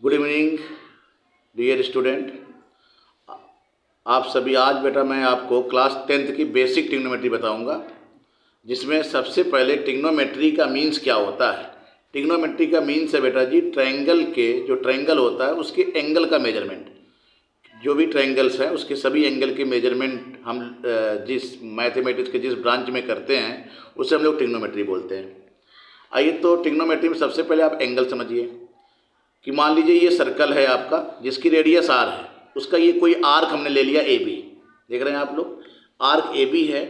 Good evening dear student. आप सभी, आज बेटा मैं आपको क्लास 10th की बेसिक ट्रिग्नोमेट्री बताऊंगा, जिसमें सबसे पहले ट्रिग्नोमेट्री का मीन्स क्या होता है। ट्रिग्नोमेट्री का मीन्स है बेटा जी, ट्रायंगल के जो ट्रायंगल होता है उसके एंगल का मेजरमेंट। जो भी ट्रायंगल्स हैं उसके सभी एंगल के मेजरमेंट हम जिस मैथमेटिक्स के जिस ब्रांच में करते हैं उसे हम लोग ट्रिग्नोमेट्री बोलते हैं। आइए तो ट्रिग्नोमेट्री में सबसे पहले आप एंगल समझिए कि मान लीजिए ये सर्कल है आपका जिसकी रेडियस आर है, उसका ये कोई आर्क हमने ले लिया ए बी। देख रहे हैं आप लोग, आर्क ए बी है।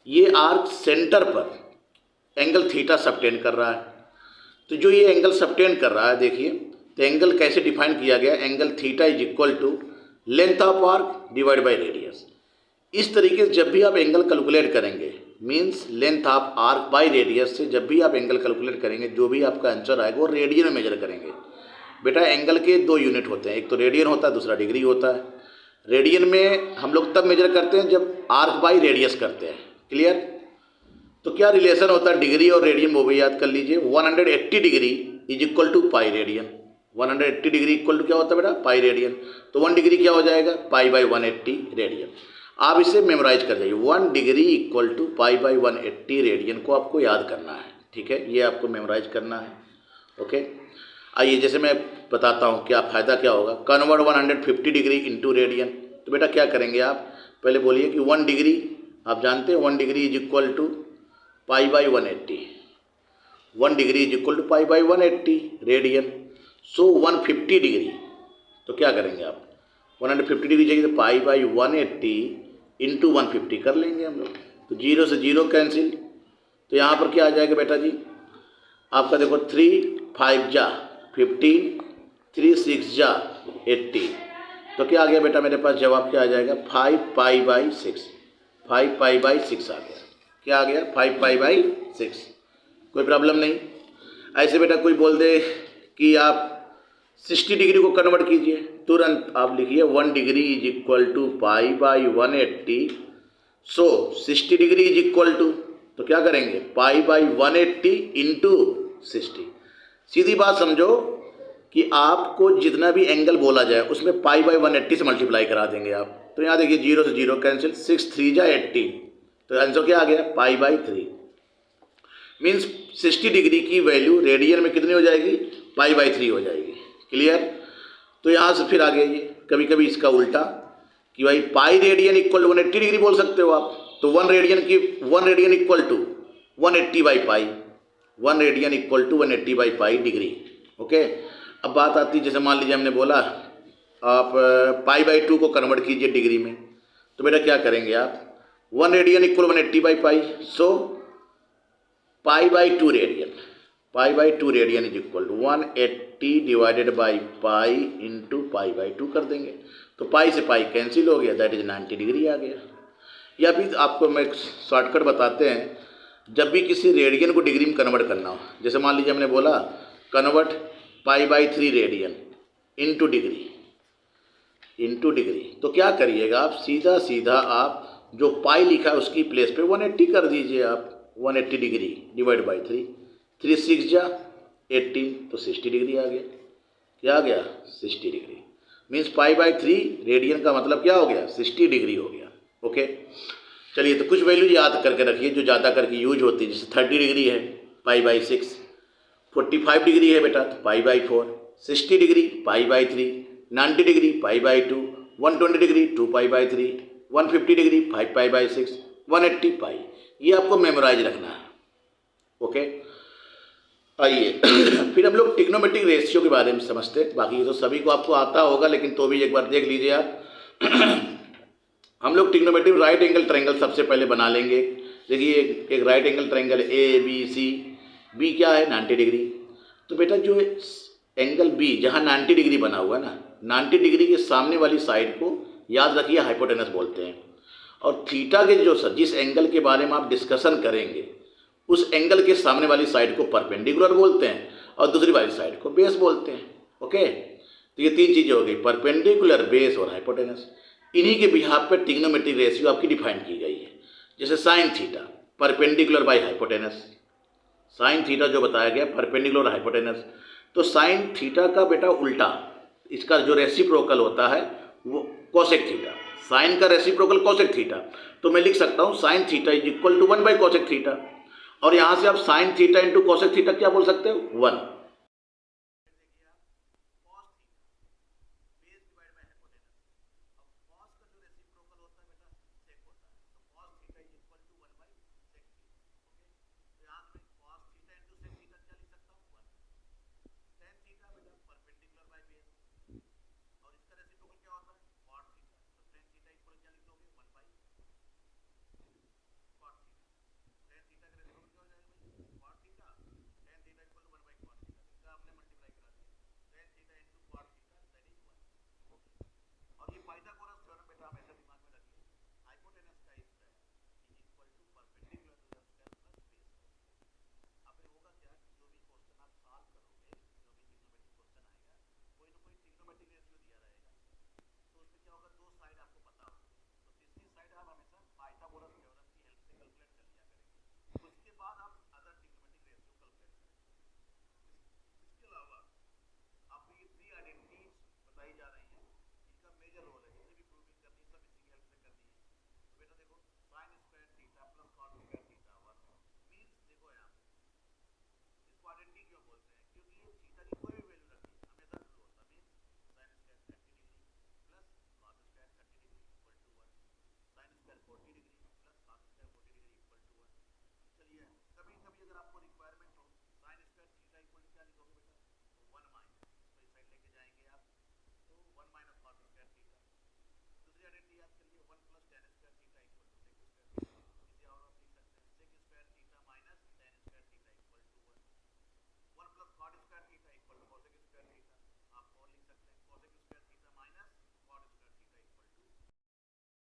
ये आर्क सेंटर पर एंगल थीटा सबटेंड कर रहा है। तो जो ये एंगल सबटेंड कर रहा है, देखिए तो एंगल कैसे डिफाइन किया गया, angle theta is equal to length of arc divide by radius. इस तरीके से जब भी आप एंगल कैलकुलेट करेंगे, means length of arc by radius से जब भी आप एंगल कैलकुलेट करेंगे, जो भी आपका आंसर आएगा वो रेडियन में मेजर करेंगे। बेटा एंगल के दो यूनिट होते हैं, एक तो रेडियन होता है, दूसरा डिग्री होता है। रेडियन में हम लोग तब मेजर करते हैं जब आर्क बाई रेडियस करते हैं। क्लियर? तो क्या रिलेशन होता है डिग्री और रेडियन, वो भी याद कर लीजिए। 180 degree is equal to pi radian. 180 degree equal to क्या होता है बेटा? Pi radian. तो 1 डिग्री क्या हो जाएगा? Pi by 180 radian. आप इसे मेमोराइज कर जाइए, 1 degree equal to pi by 180 radian को आपको याद करना है। ठीक है, ये आपको मेमोराइज करना है। ओके, आइए जैसे मैं बताता हूँ क्या फ़ायदा क्या होगा। Convert 150 degree into radian. तो बेटा क्या करेंगे आप, पहले बोलिए कि 1 डिग्री, आप जानते हैं 1 degree is equal to pi by 180। 1 degree is equal to pi by 180 radian. So 150 degree, तो क्या करेंगे आप, 150 डिग्री चाहिए तो पाई बाई 180 इंटू 150 कर लेंगे हम लोग। तो 0 से 0 कैंसिल। तो यहाँ पर क्या आ जाएगा बेटा जी आपका, देखो 3 5 जा 15, 3 6 जा 80। तो क्या आ गया बेटा मेरे पास जवाब, क्या आ जाएगा? 5 पाई बाई 6। 5 पाई बाई 6 आ गया। क्या आ गया? 5 पाई बाई 6। कोई प्रॉब्लम नहीं। ऐसे बेटा कोई बोल दे कि आप 60 डिग्री को कन्वर्ट कीजिए, तुरंत आप लिखिए 1 degree is equal to pi by 180। So 60 degree is equal to, तो क्या करेंगे, पाई बाई 180 इंटू 60। सीधी बात समझो कि आपको जितना भी एंगल बोला जाए उसमें पाई बाई 180 से मल्टीप्लाई करा देंगे आप। तो यहाँ देखिए 0 से 0 कैंसिल, 6 3 जा 18। तो आंसर क्या आ गया? Pi by 3। मीन्स 60 डिग्री की वैल्यू रेडियन में कितनी हो जाएगी? पाई बाई 3 हो जाएगी। क्लियर? तो यहाँ से फिर आगे ये कभी कभी इसका उल्टा कि भाई pi radian equal to 180 degree बोल सकते हो आप। तो 1 radian equal to 180 by pi. 1 radian equal to 180 by pi degree. Okay, अब बात आती है, जैसे मान लीजिए हमने बोला आप पाई बाई 2 को कन्वर्ट कीजिए डिग्री में। तो बेटा क्या करेंगे आप, 1 radian equal 180 by pi. So pi by 2 radian, pi by 2 radian is equal to 180 divided by pi into pi by 2 कर देंगे। तो पाई से पाई कैंसिल हो गया, दैट इज 90 डिग्री आ गया। या फिर आपको मैं शॉर्टकट बताते हैं, जब भी किसी रेडियन को डिग्री में कन्वर्ट करना हो, जैसे मान लीजिए हमने बोला convert pi by 3 radian into degree, तो क्या करिएगा आप, सीधा सीधा आप जो पाई लिखा है उसकी प्लेस पे 180 कर दीजिए आप। 180 डिग्री डिवाइड बाई 3, 3 6 जा 18, तो 60 डिग्री आ गया। क्या आ गया? 60 degree. Means pi by 3 radian का मतलब क्या हो गया? 60 डिग्री हो गया। ओके, चलिए तो कुछ वैल्यू याद करके रखिए जो ज़्यादा करके यूज होती है। जैसे 30 डिग्री है पाई बाई 6, 45 डिग्री है बेटा तो pi by 4, 60 degree pi by 3, 90 degree pi by 2, 120 degree 2 pi by 3, 150 degree 5 pi by 6, 180 पाई। ये आपको मेमोराइज रखना है। ओके, आइए फिर हम लोग ट्रिग्नोमेट्रिक रेशियो के बारे में समझते हैं। बाकी तो सभी को आपको आता होगा, लेकिन तो भी एक बार देख लीजिए आप। हम लोग ट्रिग्नोमेट्रिक राइट एंगल ट्रायंगल सबसे पहले बना लेंगे। देखिए एक right angle triangle A B C, B क्या है? 90 डिग्री। तो बेटा जो एंगल बी जहाँ 90 डिग्री बना हुआ है ना, 90 डिग्री के सामने वाली साइड को याद रखिए हाइपोटेनस बोलते हैं। और थीटा के जो जिस एंगल के बारे में आप डिस्कशन करेंगे उस एंगल के सामने वाली साइड को परपेंडिकुलर बोलते हैं और दूसरी वाली साइड को बेस बोलते हैं। ओके, तो ये 3 चीज़ें हो गई, परपेंडिकुलर, बेस और हाइपोटेनस। इन्हीं के बिहाफ पर ट्रिग्नोमेट्रिक रेशियो आपकी डिफाइन की गई है। जैसे sine theta perpendicular by hypotenuse, sine theta जो बताया गया परपेंडिकुलर हाइपोटेनस। तो साइन थीटा का बेटा उल्टा, इसका जो रेसिप्रोकल होता है वो कोसेक थीटा, साइन का रेसिप्रोकल कोसेक थीटा। तो मैं लिख सकता हूँ sine theta is equal to 1 by cosec theta, और यहाँ से आप sine theta into cosec theta क्या बोल सकते हो, 1।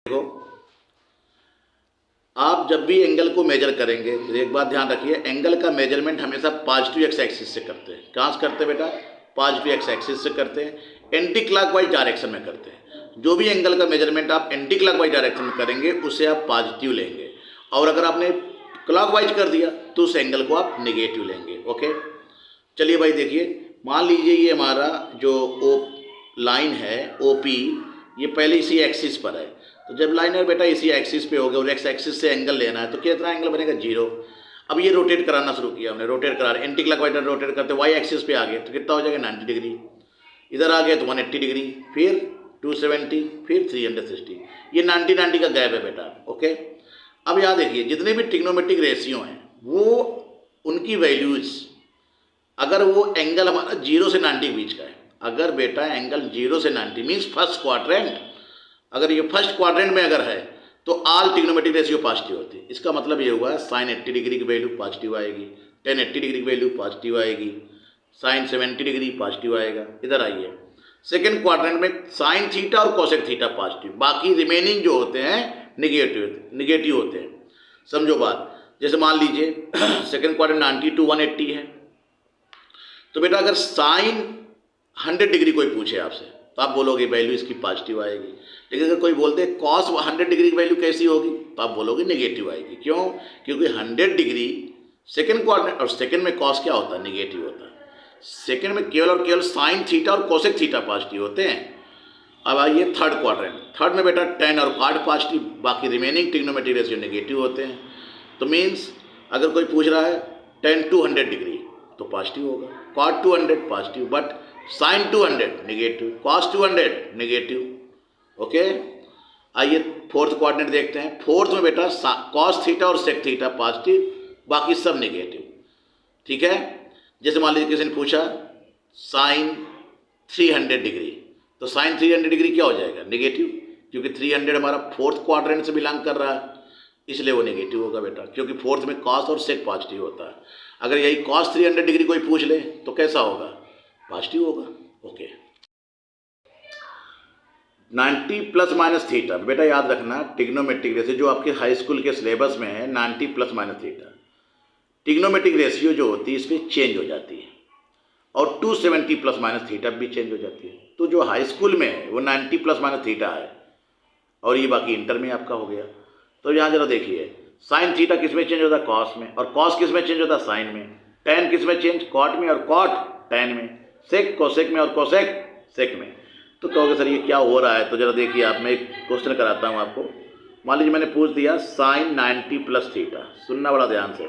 देखो, आप जब भी एंगल को मेजर करेंगे तो एक बात ध्यान रखिए, एंगल का मेजरमेंट हमेशा पॉजिटिव एक्स एक्सिस से करते हैं। कहाँ से करते हैं बेटा, पॉजिटिव एक्स एक्सिस से करते हैं, एंटी क्लॉकवाइज डायरेक्शन में करते हैं। जो भी एंगल का मेजरमेंट आप एंटी क्लॉकवाइज डायरेक्शन में करेंगे उसे आप पॉजिटिव लेंगे, और अगर आपने क्लॉकवाइज कर दिया तो उस एंगल को आप नेगेटिव लेंगे। ओके, चलिए भाई देखिए, मान लीजिए ये हमारा जो ओ लाइन है OP, ये पहले इसी एक्सिस पर है। तो जब लाइन है बेटा इसी एक्सिस पे हो गया और एक्स एक्सिस से एंगल लेना है तो कितना एंगल बनेगा, 0। अब ये रोटेट कराना शुरू किया हमने, रोटेट करा एंटी क्लॉकवाइज रोटेट करते वाई एक्सिस पे आ गए तो कितना हो जाएगा, 90 डिग्री। इधर आ गए तो 180 डिग्री, फिर 270, फिर 360। ये 90 का गैप है बेटा। ओके, अब यहाँ देखिए, जितने भी ट्रिग्नोमेट्रिक रेशियो हैं वो उनकी वैल्यूज, अगर वो एंगल हमारा 0 से 90 के बीच का है, अगर बेटा एंगल 0 से 90 मीन्स फर्स्ट क्वाड्रेंट, अगर ये फर्स्ट क्वाड्रेंट में अगर है तो ऑल ट्रिग्नोमेट्रिक रेशियो पॉजिटिव होती है। इसका मतलब ये हुआ साइन 80 डिग्री की वैल्यू पॉजिटिव आएगी, टेन 80 डिग्री की वैल्यू पॉजिटिव आएगी, साइन 70 डिग्री पॉजिटिव आएगा। इधर आइए, सेकेंड क्वाड्रेंट में साइन थीटा और कोसेक थीटा पॉजिटिव, बाकी रिमेनिंग जो होते हैं निगेटिव होते हैं। समझो बात, जैसे मान लीजिए सेकेंड क्वाड्रेंट 90 to 180 है, तो बेटा अगर साइन 100 डिग्री कोई पूछे आपसे तो आप बोलोगे वैल्यू इसकी पॉजिटिव आएगी। लेकिन अगर कोई बोलते हैं कॉस 100 डिग्री की वैल्यू कैसी होगी तो आप बोलोगे नेगेटिव आएगी। क्यों, क्योंकि 100 डिग्री सेकेंड क्वाड्रेंट, और सेकेंड में कॉस क्या होता है, नेगेटिव होता है। सेकेंड में केवल और केवल साइन थीटा और कोसेक थीटा पॉजिटिव होते हैं। अब आइए थर्ड क्वाड्रेंट, थर्ड में बेटा टेन और कॉट पॉजिटिव, बाकी रिमेनिंग ट्रिग्नोमेट्रिक रेशियो नेगेटिव होते हैं। तो मीन्स अगर कोई पूछ रहा है 10 to 100 डिग्री तो पॉजिटिव होगा, cot 200 positive, but sine 200 negative, cos 200 negative. Okay, आइए फोर्थ क्वाड्रेंट देखते हैं। फोर्थ में बेटा कॉस थीटा और सेक थीटा पॉजिटिव, बाकी सब नेगेटिव। ठीक है, जैसे मान लीजिए किसी ने पूछा साइन 300 डिग्री, तो साइन 300 डिग्री क्या हो जाएगा, नेगेटिव, क्योंकि 300 हमारा फोर्थ क्वाड्रेंट से बिलोंग कर रहा है, इसलिए वो नेगेटिव होगा बेटा, क्योंकि फोर्थ में कॉस और सेक पॉजिटिव होता है। अगर यही कॉस 300 डिग्री कोई पूछ ले तो कैसा होगा, पॉजिटिव होगा। ओके, 90 प्लस माइनस थीटा, बेटा याद रखना ट्रिग्नोमेट्रिक रेशियो जो आपके हाई स्कूल के सिलेबस में है, 90 plus minus theta, trigonometric ratio जो होती है इसमें चेंज हो जाती है, और 270 प्लस माइनस थीटा भी चेंज हो जाती है। तो जो हाई स्कूल में है वो 90 प्लस माइनस थीटा है, और ये बाकी इंटर में आपका हो गया। तो यहाँ जरा देखिए, साइन थीटा किस में चेंज होता है, कॉस में, और कॉस किस में चेंज होता है, साइन में, टेन किस में चेंज, कॉट में, और कॉट टेन में। सेक कोसेक में और कोसेक सेक में। तो कहोगे सर ये क्या हो रहा है, तो जरा देखिए आप, मैं एक क्वेश्चन कराता हूँ आपको। मान लीजिए मैंने पूछ दिया साइन 90 प्लस थीटा, सुनना बड़ा ध्यान से,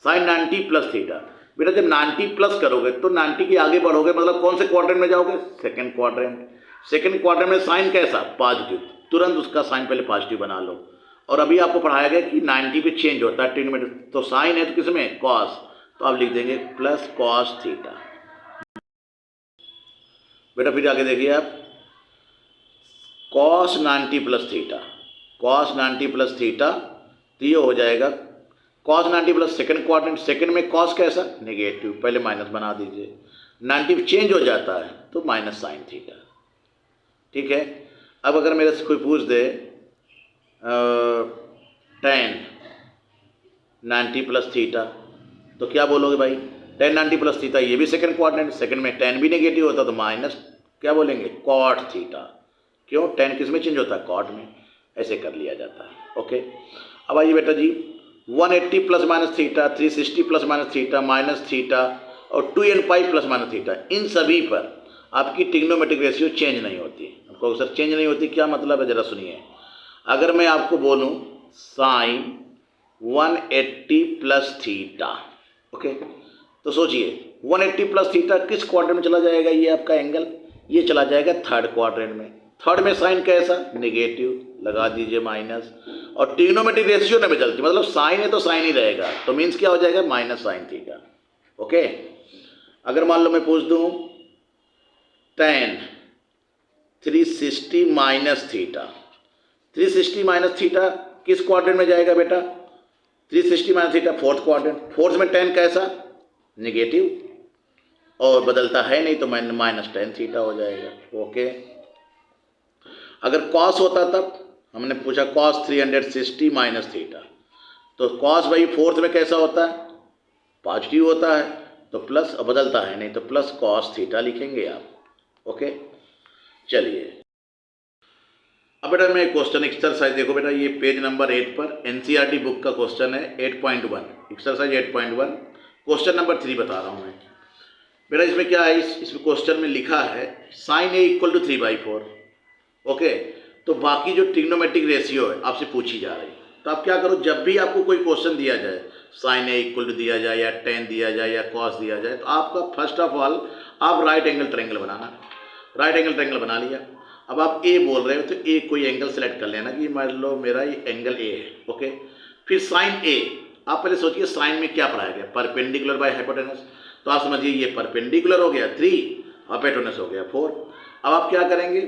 साइन 90 प्लस थीटा। बेटा जब 90 प्लस करोगे तो 90 के आगे बढ़ोगे, मतलब कौन से क्वाड्रेंट में जाओगे, सेकंड क्वाड्रेंट। सेकंड क्वाड्रेंट में साइन कैसा, पॉजिटिव, तुरंत उसका साइन पहले पॉजिटिव बना लो। और अभी आपको पढ़ाया गया कि 90 पे चेंज होता है ट्रिग्नोमेट्री, तो साइन है तो किस में, कॉस, तो आप लिख देंगे प्लस कॉस थीटा। बेटा फिर आगे देखिए आप, cos 90 plus theta, cos 90 plus theta, तो ये हो जाएगा cos 90 plus second quadrant, second में कॉस कैसा, नेगेटिव, पहले माइनस बना दीजिए, 90 चेंज हो जाता है तो माइनस साइन थीटा। ठीक है। अब अगर मेरे से कोई पूछ दे टेन 90 प्लस थीटा, तो क्या बोलोगे भाई, टेन 90 प्लस थीटा, ये भी सेकंड क्वाड्रेंट, सेकंड में टेन भी नेगेटिव होता तो माइनस क्या बोलेंगे, कॉट थीटा। क्यों, टेन किस में चेंज होता है, कॉट में। ऐसे कर लिया जाता है। ओके। अब आइए बेटा जी, 180 plus minus theta, 360 plus minus theta, minus theta और 2n pi plus minus theta, इन सभी पर आपकी ट्रिग्नोमेट्रिक रेशियो चेंज नहीं होती। आपको सर चेंज नहीं होती, क्या मतलब है, जरा सुनिए। अगर मैं आपको बोलूं साइन 180 प्लस थीटा, ओके, तो सोचिए 180 प्लस थीटा किस क्वाड्रेंट में चला जाएगा, ये आपका एंगल, ये चला जाएगा थर्ड क्वाड्रेंट में। थर्ड में साइन कैसा, नेगेटिव, लगा दीजिए माइनस, और ट्रिग्नोमेट्रिक रेशियो नहीं बदलती, मतलब साइन है तो साइन ही रहेगा, तो मीन्स क्या हो जाएगा, माइनस साइन थीटा। ओके। अगर मान लो मैं पूछ दूं ten 360 minus theta, 360 minus theta किस क्वाड्रेंट में जाएगा बेटा, 360 minus theta fourth quadrant, fourth में टेन कैसा, नेगेटिव, और बदलता है नहीं तो माइनस टेन थीटा हो जाएगा। ओके। अगर कॉस होता तब हमने पूछा कॉस 360 माइनस थीटा, तो कॉस भाई फोर्थ में कैसा होता है, पॉजिटिव होता है, तो प्लस, और बदलता है नहीं तो प्लस कॉस थीटा लिखेंगे आप। ओके। चलिए अब बेटा मैं क्वेश्चन एक्सरसाइज देखो बेटा, ये पेज नंबर 8 पर एनसीईआरटी बुक का क्वेश्चन है 8.1, एक्सरसाइज 8.1, क्वेश्चन नंबर 3 बता रहा हूँ मैं। बेटा इसमें क्या है, इसमें क्वेश्चन में लिखा है sine A equal to 3/4। Okay. तो बाकी जो ट्रिग्नोमेट्रिक रेशियो है आपसे पूछी जा रही है, तो आप क्या करो, जब भी आपको कोई क्वेश्चन दिया जाए, साइन ए इक्वल टू दिया जाए या टेन दिया जाए या कॉस दिया जाए, तो आपका फर्स्ट ऑफ ऑल आप राइट एंगल ट्रायंगल बनाना। राइट एंगल ट्रायंगल बना लिया। अब आप ए बोल रहे हो तो ए कोई एंगल सेलेक्ट कर लेना कि मान लो मेरा ये एंगल ए है। ओके। फिर साइन ए, आप पहले सोचिए साइन में क्या पढ़ाया गया, परपेंडिकुलर बाय हाइपोटेनस, तो आप समझिए ये परपेंडिकुलर हो गया 3, हाइपोटेनस हो गया 4। अब आप क्या करेंगे,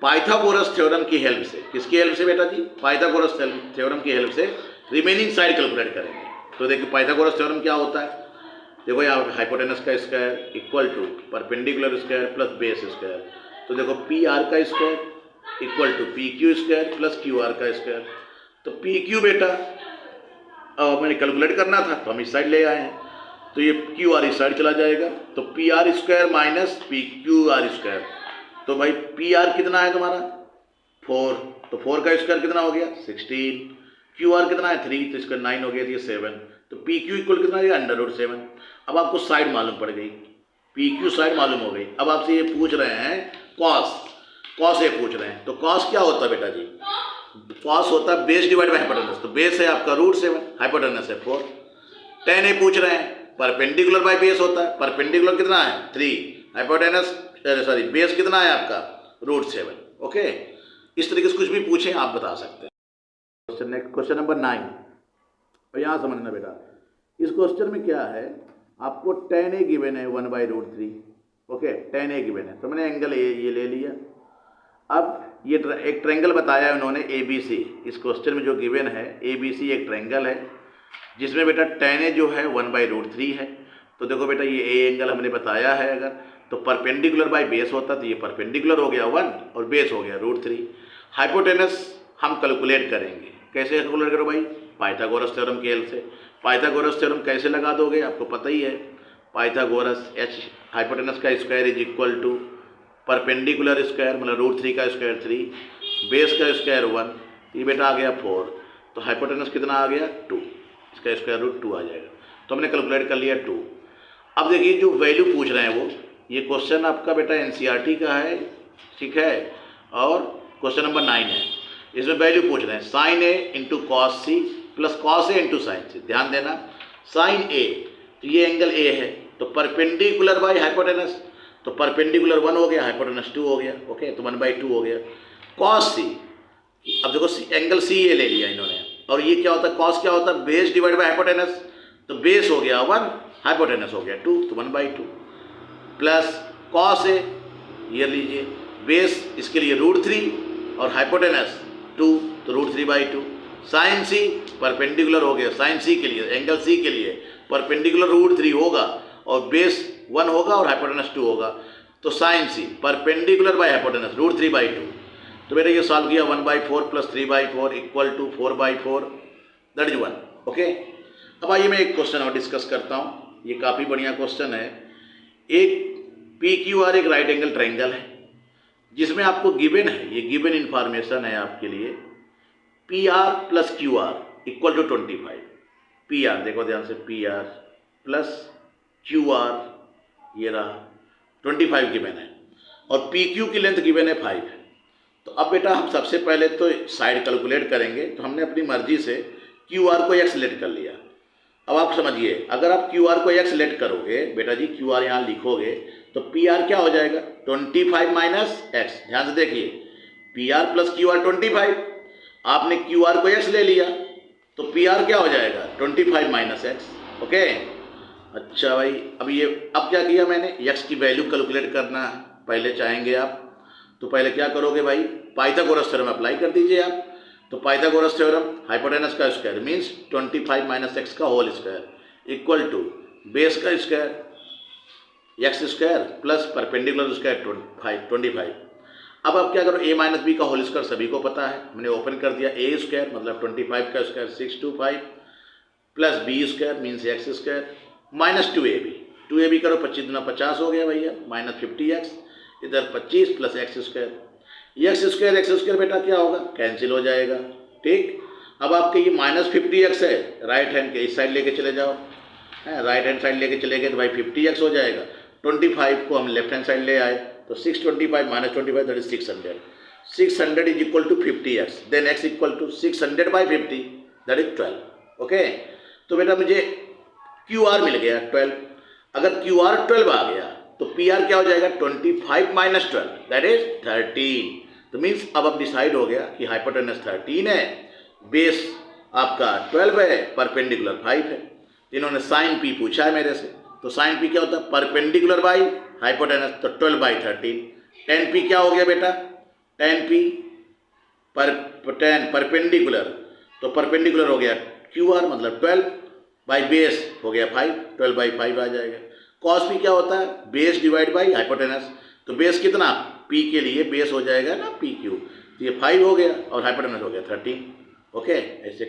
पाइथागोरस थ्योरम की हेल्प से, किसकी हेल्प से बेटा जी, पाइथागोरस थ्योरम की हेल्प से रिमेनिंग साइड कैलकुलेट करेंगे। तो देखिए पाइथागोरस थ्योरम क्या होता है, देखो यहाँ हाइपोटेनस का square equal to perpendicular square plus base square, तो देखो पी आर का square equal to P Q square plus Q R का स्क्वायर। तो पी क्यू बेटा मैंने कैलकुलेट करना था तो हम इस साइड ले आए हैं, तो ये क्यू आर इस साइड चला जाएगा, तो P R square minus P Q R square, तो भाई पी आर कितना है तुम्हारा 4, तो 4 का स्क्वायर कितना हो गया 16, क्यू आर कितना है 3, तो इसका 9 हो गया, तो ये 7, तो पी क्यू इक्वल कितना है √7। अब आपको साइड मालूम पड़ गई, पी क्यू साइड मालूम हो गई। अब आपसे ये पूछ रहे हैं कॉस ए पूछ रहे हैं, तो कॉस क्या होता है बेटा जी, कॉस होता है बेस डिवाइड बाय हाइपोटेनस, तो बेस है आपका √7, हाइपोटेनस है 4। टेन ए पूछ रहे हैं, परपेंडिकुलर बाय बेस होता है, परपेंडिकुलर कितना है 3, हाइपोटेनस सॉरी बेस कितना है आपका √7। ओके। इस तरीके से कुछ भी पूछें आप बता सकते हैं। क्वेश्चन नंबर 9, और यहाँ समझना बेटा, इस क्वेश्चन में क्या है, आपको tan a गिवन है 1/√3। ओके, tan a गिवन है, तो मैंने एंगल ए ये ले लिया। अब ये एक ट्रायंगल बताया है उन्होंने ABC, इस क्वेश्चन में जो गिवन है ABC एक ट्रायंगल है जिसमें बेटा tan a जो है 1/√3 है। तो देखो बेटा ये ए एंगल हमने बताया है, अगर तो परपेंडिकुलर बाय बेस होता तो ये परपेंडिकुलर हो गया 1 और बेस हो गया √3। हाइपोटेनस हम कैलकुलेट करेंगे, कैसे कैलकुलेट करो भाई, पाइथागोरस थ्योरम की हेल्प से। पाइथागोरस थ्योरम कैसे लगा दोगे आपको पता ही है, पाइथागोरस h हाइपोटेनस का square is equal to perpendicular square मतलब √3 का स्क्वायर 3, बेस का स्क्वायर 1, ये बेटा आ गया 4, तो हाइपोटेनस कितना आ गया 2, इसका स्क्वायर √2 आ जाएगा। तो हमने कैलकुलेट कर लिया 2। अब देखिए जो वैल्यू पूछ रहे हैं वो ये क्वेश्चन आपका बेटा एनसीईआरटी का है, ठीक है, और क्वेश्चन नंबर 9 है। इसमें वैल्यू पूछ रहे हैं sine A into cos C plus cos A into sine C. ध्यान देना, साइन ए तो ये एंगल ए है, तो परपेंडिकुलर बाई हाइपोटेनस, तो परपेंडिकुलर 1 हो गया, हाइपोटेनस 2 हो गया, ओके, तो 1/2 हो गया। कॉस सी, अब देखो एंगल सी ए ले लिया इन्होंने, और ये क्या होता है, कॉस क्या होता है, बेस डिवाइड बाई हाइपोटेनस, तो बेस हो गया 1, हाइपोटेनस हो गया 2, तो 1/2 प्लस कॉस ए, ये लीजिए बेस इसके लिए √3 और हाइपोटेनस 2, तो √3/2। साइन सी परपेंडिकुलर हो गया, साइन सी के लिए, एंगल सी के लिए परपेंडिकुलर √3 होगा और बेस 1 होगा और हाइपोटेनस 2 होगा, तो sine C perpendicular by hypotenuse √3/2। तो बेटा ये सॉल्व किया 1/4 plus 3/4 equal to 4/4, that is 1, okay. अब आइए मैं एक क्वेश्चन और डिस्कस करता हूँ, ये काफ़ी बढ़िया क्वेश्चन है। एक PQR एक राइट एंगल ट्रायंगल है जिसमें आपको गिवन है, ये गिवन इंफॉर्मेशन है आपके लिए, PR plus QR equal to 25। PR देखो ध्यान से, PR प्लस QR ये रहा 25 गिवन है, और PQ की लेंथ गिवन है 5 है। तो अब बेटा हम सबसे पहले तो साइड कैलकुलेट करेंगे, तो हमने अपनी मर्जी से QR को x सेलेक्ट कर लिया। अब आप समझिए, अगर आप QR को x सेलेक्ट करोगे बेटा जी, QR यहाँ लिखोगे तो PR क्या हो जाएगा, 25 माइनस x। ध्यान से देखिए, PR प्लस QR 25, आपने QR को x ले लिया तो PR क्या हो जाएगा, 25 माइनस x, ओके। अच्छा भाई, अब क्या किया मैंने, x की वैल्यू कैलकुलेट करना पहले चाहेंगे आप, तो पहले क्या करोगे भाई, पाइथागोरस थ्योरम अप्लाई कर दीजिए आप। तो पाइथागोरस थ्योरम, हाइपोटेनस का स्क्वायर मीन्स 25 माइनस एक्स का whole square equal to base का square X square plus perpendicular square 25। अब आप क्या करो, a माइनस बी का होल स्क्वायर सभी को पता है, हमने ओपन कर दिया, a स्क्वायर मतलब 25 का square 625 plus B square means X square minus 2ab करो, 25 दूना 50 हो गया भैया, माइनस 50x, इधर 25 प्लस एक्स स्क्वायर बेटा क्या होगा, कैंसिल हो जाएगा, ठीक। अब आपके ये माइनस 50x है, राइट हैंड के इस साइड लेके चले जाओ, है राइट हैंड साइड लेके चले गए तो भाई 50x हो जाएगा। 25 को हम लेफ्ट हैंड साइड ले आए तो 625 minus 25 that is 600। 600 is equal to 50x, then x equal to 600/50 that is 12, okay. तो बेटा मुझे QR मिल गया 12। अगर QR 12 आ गया तो PR क्या हो जाएगा, 25 माइनस 12 दैट इज 13। तो मीन्स अब डिसाइड हो गया कि हाइपोटेनस 13 है, बेस आपका 12 है, परपेंडिकुलर 5 है। इन्होंने साइन P पूछा है मेरे से, तो साइन P क्या होता है, परपेंडिकुलर बाई हाइपोटेनस, तो 12/13। tan P क्या हो गया बेटा, tan P परपेंडिकुलर, तो परपेंडिकुलर हो गया QR मतलब 12 बाई बेस हो गया 5, 12/5 आ जाएगा। कॉस P क्या होता है, बेस डिवाइड बाई हाइपोटेनस, तो बेस कितना, P के लिए बेस हो जाएगा ना PQ, तो ये 5 हो गया और हाइपोटेनस हो गया 13, ओके। ऐसे